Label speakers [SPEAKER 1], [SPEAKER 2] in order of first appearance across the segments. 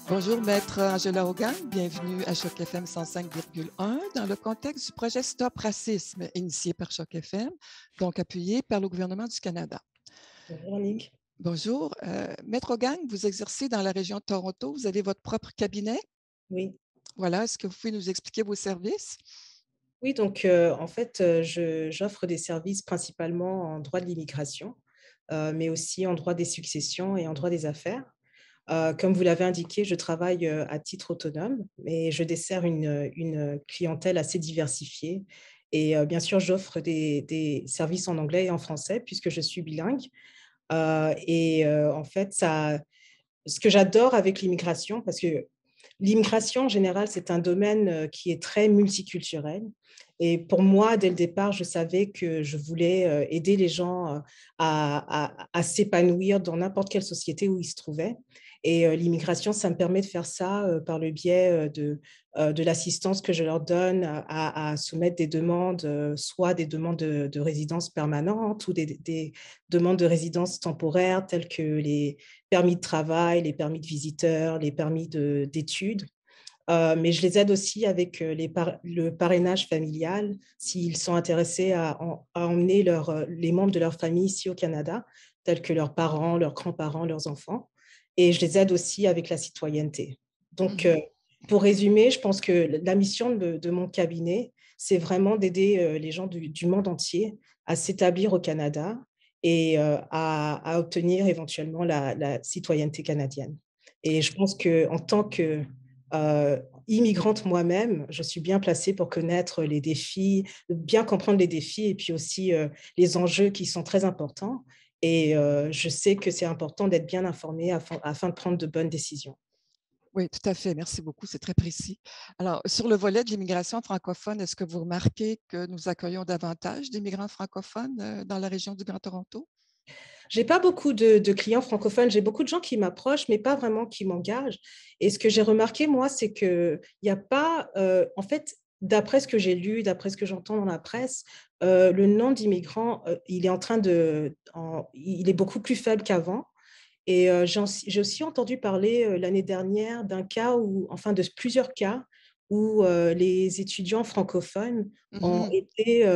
[SPEAKER 1] Bonjour, Maître Angela Hogan. Bienvenue à Choc FM 105,1 dans le contexte du projet Stop Racisme initié par Choc FM, donc appuyé par le gouvernement du Canada.
[SPEAKER 2] Bonjour Annick.
[SPEAKER 1] Bonjour. Maître Hogan, vous exercez dans la région de Toronto. Vous avez votre propre cabinet.
[SPEAKER 2] Oui.
[SPEAKER 1] Voilà. Est-ce que vous pouvez nous expliquer vos services?
[SPEAKER 2] Oui, donc en fait, j'offre des services principalement en droit de l'immigration, mais aussi en droit des successions et en droit des affaires. Comme vous l'avez indiqué, je travaille à titre autonome, mais je desserre une clientèle assez diversifiée. Et bien sûr, j'offre des services en anglais et en français puisque je suis bilingue. En fait, ce que j'adore avec l'immigration, parce que l'immigration en général, c'est un domaine qui est très multiculturel. Et pour moi, dès le départ, je savais que je voulais aider les gens à s'épanouir dans n'importe quelle société où ils se trouvaient. Et l'immigration, ça me permet de faire ça par le biais de l'assistance que je leur donne à soumettre des demandes, soit des demandes de résidence permanente ou des demandes de résidence temporaire, telles que les permis de travail, les permis de visiteurs, les permis d'études. Mais je les aide aussi avec le parrainage familial, s'ils sont intéressés à emmener les membres de leur famille ici au Canada, tels que leurs parents, leurs grands-parents, leurs enfants. Et je les aide aussi avec la citoyenneté. Donc,
[SPEAKER 1] Mhm.
[SPEAKER 2] pour résumer, je pense que la mission de mon cabinet, c'est vraiment d'aider les gens du monde entier à s'établir au Canada et à obtenir éventuellement la citoyenneté canadienne. Et je pense qu'en tant que immigrante moi-même, je suis bien placée pour connaître les défis, bien comprendre les défis et puis aussi les enjeux qui sont très importants. Et je sais que c'est important d'être bien informé afin de prendre de bonnes décisions.
[SPEAKER 1] Oui, tout à fait. Merci beaucoup. C'est très précis. Alors, sur le volet de l'immigration francophone, est-ce que vous remarquez que nous accueillons davantage d'immigrants francophones dans la région du Grand Toronto?
[SPEAKER 2] J'ai pas beaucoup de clients francophones. J'ai beaucoup de gens qui m'approchent, mais pas vraiment qui m'engagent. Et ce que j'ai remarqué, moi, c'est qu'il n'y a pas, en fait, d'après ce que j'ai lu, d'après ce que j'entends dans la presse, le nombre d'immigrants, il est il est beaucoup plus faible qu'avant. Et j'ai aussi entendu parler l'année dernière d'un cas où, enfin, de plusieurs cas où les étudiants francophones ont
[SPEAKER 1] Mhm.
[SPEAKER 2] été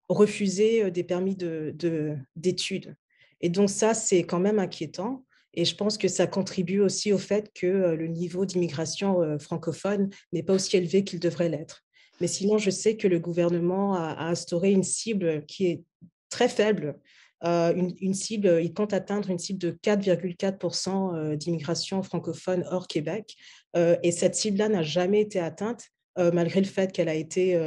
[SPEAKER 2] refusés des permis d'études. Et donc ça, c'est quand même inquiétant. Et je pense que ça contribue aussi au fait que le niveau d'immigration francophone n'est pas aussi élevé qu'il devrait l'être. Mais sinon, je sais que le gouvernement a instauré une cible qui est très faible, une cible, il compte atteindre une cible de 4,4% d'immigration francophone hors Québec. Et cette cible-là n'a jamais été atteinte, malgré le fait qu'elle a été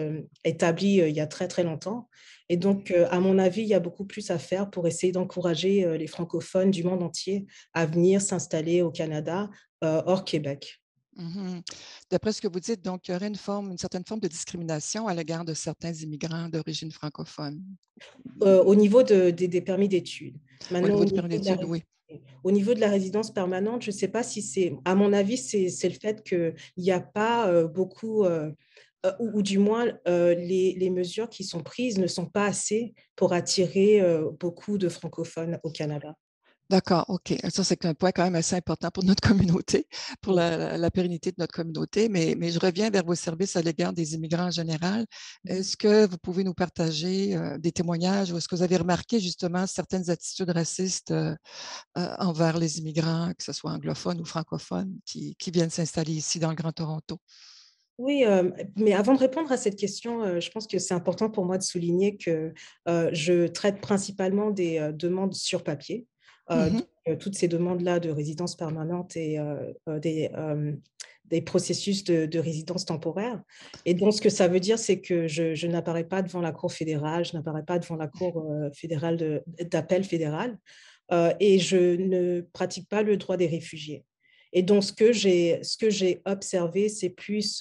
[SPEAKER 2] établie il y a très, très longtemps. Et donc, à mon avis, il y a beaucoup plus à faire pour essayer d'encourager les francophones du monde entier à venir s'installer au Canada, hors Québec.
[SPEAKER 1] Mhm. D'après ce que vous dites, donc, il y aurait une certaine forme de discrimination à l'égard de certains immigrants d'origine francophone.
[SPEAKER 2] Au niveau des permis d'études.
[SPEAKER 1] Au
[SPEAKER 2] Maintenant,
[SPEAKER 1] niveau du permis d'études, oui.
[SPEAKER 2] au niveau de la résidence permanente, je ne sais pas si c'est, à mon avis, c'est le fait qu'il n'y a pas beaucoup, ou du moins les mesures qui sont prises ne sont pas assez pour attirer beaucoup de francophones au Canada.
[SPEAKER 1] D'accord, OK. Ça, c'est un point quand même assez important pour notre communauté, pour
[SPEAKER 2] Oui.
[SPEAKER 1] la pérennité de notre communauté. Mais je reviens vers vos services à l'égard des immigrants en général. Est-ce que vous pouvez nous partager des témoignages ou est-ce que vous avez remarqué justement certaines attitudes racistes envers les immigrants, que ce soit anglophones ou francophones, qui viennent s'installer ici dans le Grand Toronto?
[SPEAKER 2] Oui, mais avant de répondre à cette question, je pense que c'est important pour moi de souligner que je traite principalement des demandes sur papier,
[SPEAKER 1] Mhm,
[SPEAKER 2] donc toutes ces demandes-là de résidence permanente et des processus de résidence temporaire. Et donc, ce que ça veut dire, c'est que je n'apparais pas devant la Cour fédérale, je n'apparais pas devant la Cour fédérale d'appel fédérale, et je ne pratique pas le droit des réfugiés. Et donc, ce que j'ai observé, c'est plus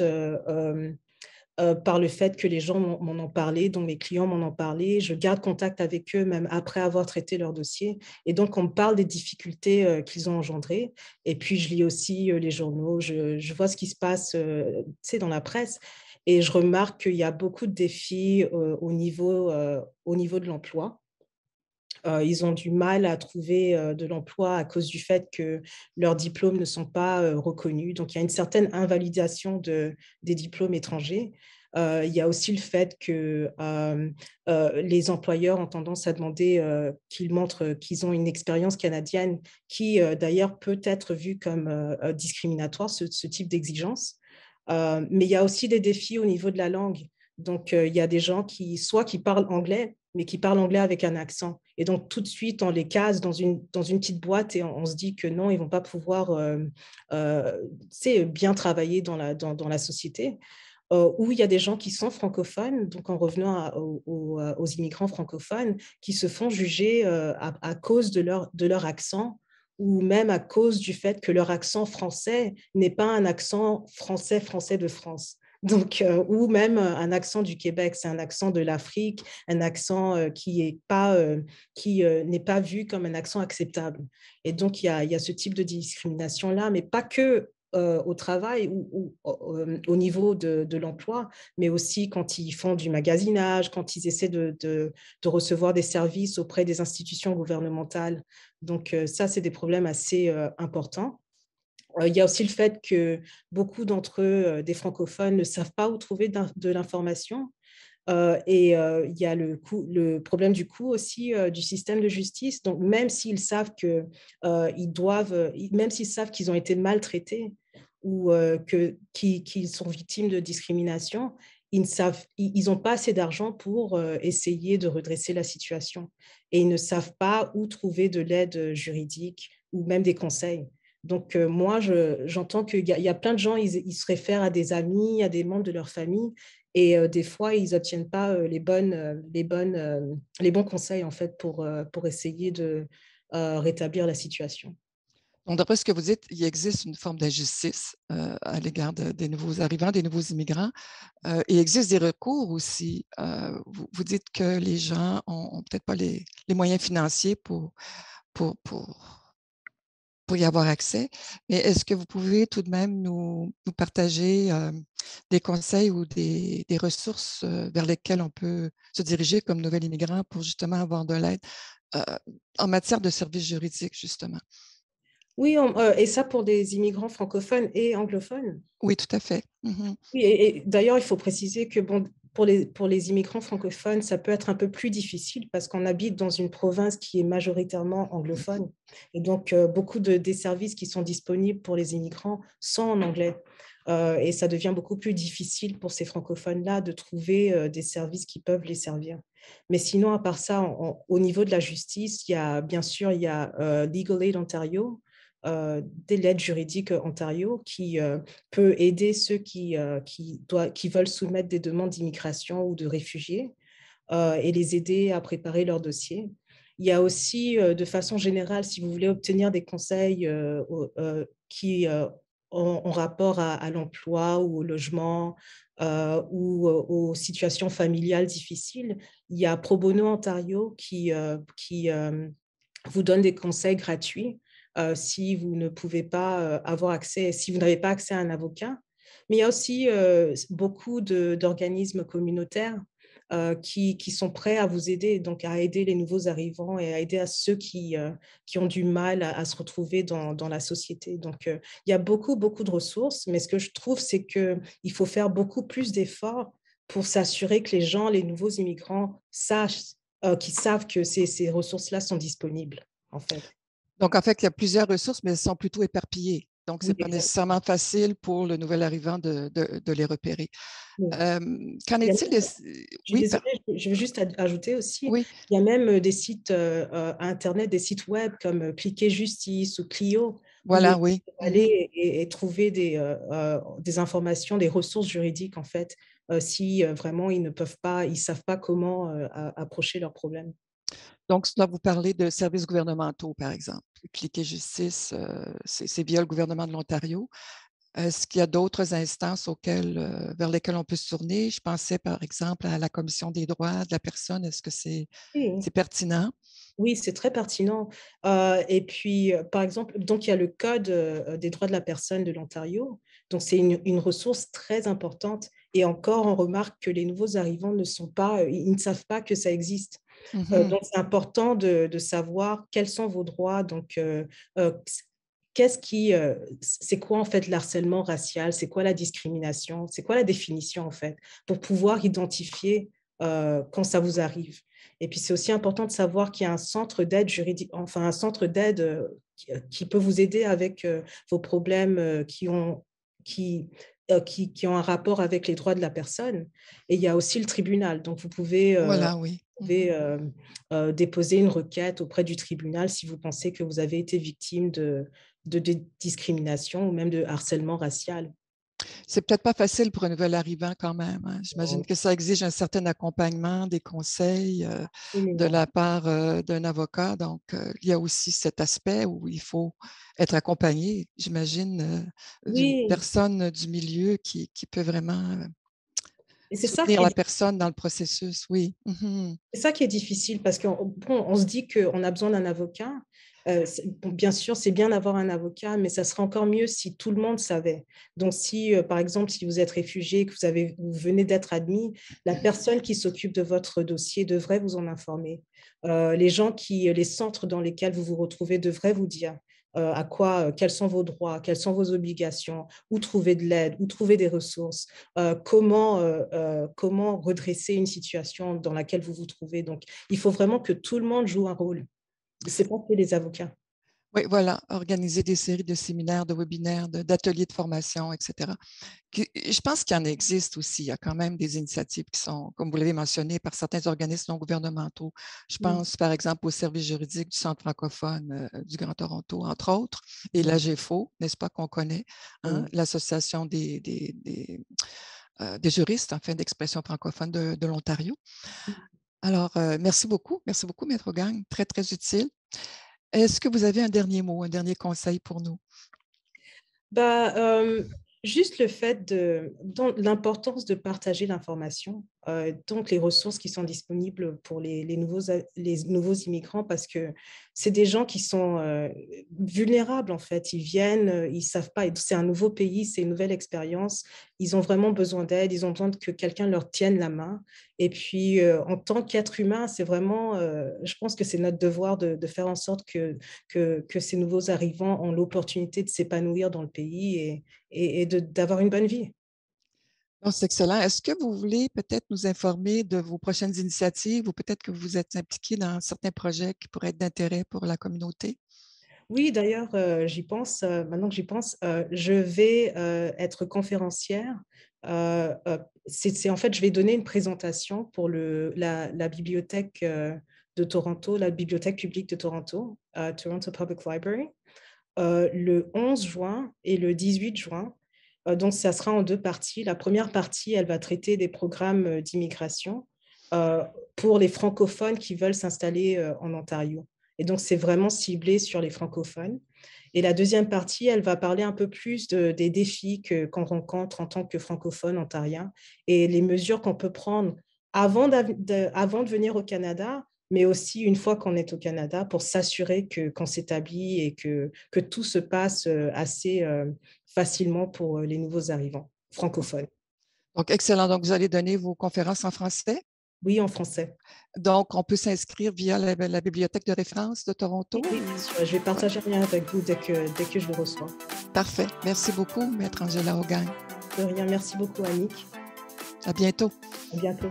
[SPEAKER 2] par le fait que les gens m'en ont parlé, dont mes clients m'en ont parlé. Je garde contact avec eux même après avoir traité leur dossier. Et donc, on me parle des difficultés qu'ils ont engendrées. Et puis, je lis aussi les journaux, je vois ce qui se passe tu sais, dans la presse. Et je remarque qu'il y a beaucoup de défis au niveau de l'emploi. Ils ont du mal à trouver de l'emploi à cause du fait que leurs diplômes ne sont pas reconnus. Donc, il y a une certaine invalidation des diplômes étrangers. Il y a aussi le fait que les employeurs ont tendance à demander qu'ils montrent qu'ils ont une expérience canadienne qui, d'ailleurs, peut être vue comme discriminatoire, ce type d'exigence. Mais il y a aussi des défis au niveau de la langue. Donc, il y a des gens qui parlent anglais, mais qui parlent anglais avec un accent. Et donc, tout de suite, on les case dans une petite boîte et on se dit que non, ils ne vont pas pouvoir bien travailler dans la société. Où il y a des gens qui sont francophones, donc en revenant aux immigrants francophones, qui se font juger à cause de leur accent ou même à cause du fait que leur accent français n'est pas un accent français de France. Donc, ou même un accent du Québec, c'est un accent de l'Afrique, un accent qui n'est pas vu comme un accent acceptable. Et donc, il y a ce type de discrimination-là, mais pas que au travail ou au niveau de l'emploi, mais aussi quand ils font du magasinage, quand ils essaient de recevoir des services auprès des institutions gouvernementales. Donc, ça, c'est des problèmes assez importants. Il y a aussi le fait que beaucoup d'entre eux, des francophones, ne savent pas où trouver de l'information. Il y a le problème du coût aussi du système de justice. Donc, même s'ils savent même s'ils savent qu'ils ont été maltraités ou qu'ils sont victimes de discrimination, ils n'ont pas assez d'argent pour essayer de redresser la situation. Et ils ne savent pas où trouver de l'aide juridique ou même des conseils. Donc, moi, j'entends qu'il y a plein de gens, ils se réfèrent à des amis, à des membres de leur famille, et des fois, ils n'obtiennent pas les bons conseils en fait, pour essayer de rétablir la situation.
[SPEAKER 1] Donc, d'après ce que vous dites, il existe une forme d'injustice à l'égard des nouveaux arrivants, des nouveaux immigrants. Il existe des recours aussi. Vous dites que les gens ont peut-être pas les moyens financiers pour, pour, pour y avoir accès. Mais est-ce que vous pouvez tout de même nous partager des conseils ou des ressources vers lesquelles on peut se diriger comme nouvel immigrant pour justement avoir de l'aide euh, en matière de services juridiques, justement?
[SPEAKER 2] Oui, et ça pour des immigrants francophones et anglophones.
[SPEAKER 1] Oui, tout à fait. Mhm.
[SPEAKER 2] Oui, et d'ailleurs, il faut préciser que bon, pour les immigrants francophones, ça peut être un peu plus difficile parce qu'on habite dans une province qui est majoritairement anglophone. Et donc, beaucoup des services qui sont disponibles pour les immigrants sont en anglais. Et ça devient beaucoup plus difficile pour ces francophones-là de trouver des services qui peuvent les servir. Mais sinon, à part ça, au niveau de la justice, bien sûr, il y a Legal Aid Ontario, de l'aide juridique Ontario qui peut aider ceux qui veulent soumettre des demandes d'immigration ou de réfugiés et les aider à préparer leur dossier. Il y a aussi, de façon générale, si vous voulez obtenir des conseils qui ont rapport à l'emploi ou au logement ou aux situations familiales difficiles, il y a Pro Bono Ontario qui vous donne des conseils gratuits si vous ne pouvez pas avoir accès, si vous n'avez pas accès à un avocat. Mais il y a aussi beaucoup d'organismes communautaires qui sont prêts à vous aider, donc à aider les nouveaux arrivants et à aider à ceux qui ont du mal à se retrouver dans la société. Donc, il y a beaucoup, beaucoup de ressources, mais ce que je trouve, c'est qu'il faut faire beaucoup plus d'efforts pour s'assurer que les gens, les nouveaux immigrants, qu'ils savent que ces ressources-là sont disponibles, en fait.
[SPEAKER 1] Donc, en fait, il y a plusieurs ressources, mais elles sont plutôt éparpillées. Donc, ce
[SPEAKER 2] Oui,
[SPEAKER 1] n'est pas
[SPEAKER 2] exact.
[SPEAKER 1] nécessairement facile pour le nouvel arrivant de les repérer.
[SPEAKER 2] Oui.
[SPEAKER 1] Euh, Qu'en
[SPEAKER 2] Il y a
[SPEAKER 1] est-il de...
[SPEAKER 2] Je suis
[SPEAKER 1] Oui,
[SPEAKER 2] désolée, je veux juste ajouter aussi,
[SPEAKER 1] oui,
[SPEAKER 2] il y a même des sites Internet, des sites web comme Cliquer Justice ou Clio, où les
[SPEAKER 1] voilà,
[SPEAKER 2] gens
[SPEAKER 1] oui.
[SPEAKER 2] peuvent
[SPEAKER 1] Mhm.
[SPEAKER 2] aller et trouver des informations, des ressources juridiques, en fait, si vraiment ils ne peuvent pas, ils ne savent pas comment approcher leurs problèmes.
[SPEAKER 1] Donc, là, vous parlez de services gouvernementaux, par exemple. Cliquer justice, c'est via le gouvernement de l'Ontario. Est-ce qu'il y a d'autres instances vers lesquelles on peut se tourner? Je pensais, par exemple, à la Commission des droits de la personne. Est-ce que
[SPEAKER 2] Oui.
[SPEAKER 1] c'est pertinent?
[SPEAKER 2] Oui, c'est très pertinent. Et puis, par exemple, donc il y a le Code des droits de la personne de l'Ontario. Donc, c'est une ressource très importante. Et encore, on remarque que les nouveaux arrivants ils ne savent pas que ça existe.
[SPEAKER 1] Mhm.
[SPEAKER 2] Donc, c'est important de savoir quels sont vos droits. Donc, c'est quoi en fait le harcèlement racial? C'est quoi la discrimination? C'est quoi la définition en fait? Pour pouvoir identifier quand ça vous arrive. Et puis, c'est aussi important de savoir qu'il y a un centre d'aide juridique, enfin un centre d'aide qui peut vous aider avec vos problèmes qui, qui ont un rapport avec les droits de la personne. Et il y a aussi le tribunal. Donc,
[SPEAKER 1] Voilà, oui.
[SPEAKER 2] pouvez
[SPEAKER 1] Mhm.
[SPEAKER 2] déposer une requête auprès du tribunal si vous pensez que vous avez été victime de discrimination ou même de harcèlement racial.
[SPEAKER 1] C'est peut-être pas facile pour un nouvel arrivant quand même, hein. J'imagine
[SPEAKER 2] Donc,
[SPEAKER 1] que ça exige un certain accompagnement, des conseils de
[SPEAKER 2] absolument.
[SPEAKER 1] la part d'un avocat. Donc, il y a aussi cet aspect où il faut être accompagné, j'imagine, d'une
[SPEAKER 2] Oui,
[SPEAKER 1] personne du milieu qui peut vraiment
[SPEAKER 2] et
[SPEAKER 1] soutenir la personne dans le processus. Oui. Mhm.
[SPEAKER 2] c'est ça qui est difficile parce qu'on bon, on se dit qu'on a besoin d'un avocat. Bon, bien sûr, c'est bien d'avoir un avocat, mais ça serait encore mieux si tout le monde savait. Donc, si, par exemple, si vous êtes réfugié, que vous venez d'être admis, la personne qui s'occupe de votre dossier devrait vous en informer. Les centres dans lesquels vous vous retrouvez devraient vous dire quels sont vos droits, quelles sont vos obligations, où trouver de l'aide, où trouver des ressources, comment redresser une situation dans laquelle vous vous trouvez. Donc, il faut vraiment que tout le monde joue un rôle. Ce n'est pas que les avocats.
[SPEAKER 1] Oui, voilà, organiser des séries de séminaires, de webinaires, d'ateliers de formation, etc. Je pense qu'il y en existe aussi. Il y a quand même des initiatives qui sont, comme vous l'avez mentionné, par certains organismes non gouvernementaux. Je
[SPEAKER 2] Mm.
[SPEAKER 1] pense, par exemple, au service juridique du Centre francophone du Grand Toronto, entre autres, et
[SPEAKER 2] Mm.
[SPEAKER 1] l'AGFO, n'est-ce pas, qu'on connaît, hein,
[SPEAKER 2] Oui.
[SPEAKER 1] l'Association des juristes, enfin, d'expression francophone de l'Ontario. Alors, merci beaucoup, Maître Gang, très, très utile. Est-ce que vous avez un dernier mot, un dernier conseil pour nous?
[SPEAKER 2] Bah, juste le fait donc, l'importance de partager l'information, donc les ressources qui sont disponibles pour les nouveaux immigrants, parce que c'est des gens qui sont vulnérables en fait. Ils viennent, ils savent pas, c'est un nouveau pays, c'est une nouvelle expérience. Ils ont vraiment besoin d'aide, ils ont besoin que quelqu'un leur tienne la main. Et puis, en tant qu'être humain, c'est vraiment, je pense que c'est notre devoir de faire en sorte que ces nouveaux arrivants ont l'opportunité de s'épanouir dans le pays et d'avoir une bonne vie.
[SPEAKER 1] Oh, c'est excellent. Est-ce que vous voulez peut-être nous informer de vos prochaines initiatives ou peut-être que vous êtes impliqué dans certains projets qui pourraient être d'intérêt pour la communauté?
[SPEAKER 2] Oui, d'ailleurs, j'y pense, maintenant que j'y pense, je vais être conférencière. En fait, je vais donner une présentation pour la bibliothèque de Toronto, la bibliothèque publique de Toronto, Toronto Public Library, le 11 juin et le 18 juin. Donc, ça sera en deux parties. La première partie, elle va traiter des programmes d'immigration euh, pour les francophones qui veulent s'installer en Ontario. Et donc, c'est vraiment ciblé sur les francophones. Et la deuxième partie, elle va parler un peu plus des défis qu'on rencontre en tant que francophone ontarien et les mesures qu'on peut prendre avant de venir au Canada, mais aussi une fois qu'on est au Canada pour s'assurer qu'on s'établit et que tout se passe assez facilement pour les nouveaux arrivants francophones.
[SPEAKER 1] Donc, excellent. Donc, vous allez donner vos conférences en français.
[SPEAKER 2] Oui, en français.
[SPEAKER 1] Donc, on peut s'inscrire via la bibliothèque de référence de Toronto.
[SPEAKER 2] Oui, oui, bien sûr. Je vais
[SPEAKER 1] Ouais,
[SPEAKER 2] partager un lien avec vous dès que je le reçois.
[SPEAKER 1] parfait. Merci beaucoup, Maître Angela Hogan.
[SPEAKER 2] De rien, merci beaucoup, Annick.
[SPEAKER 1] À bientôt.
[SPEAKER 2] À bientôt.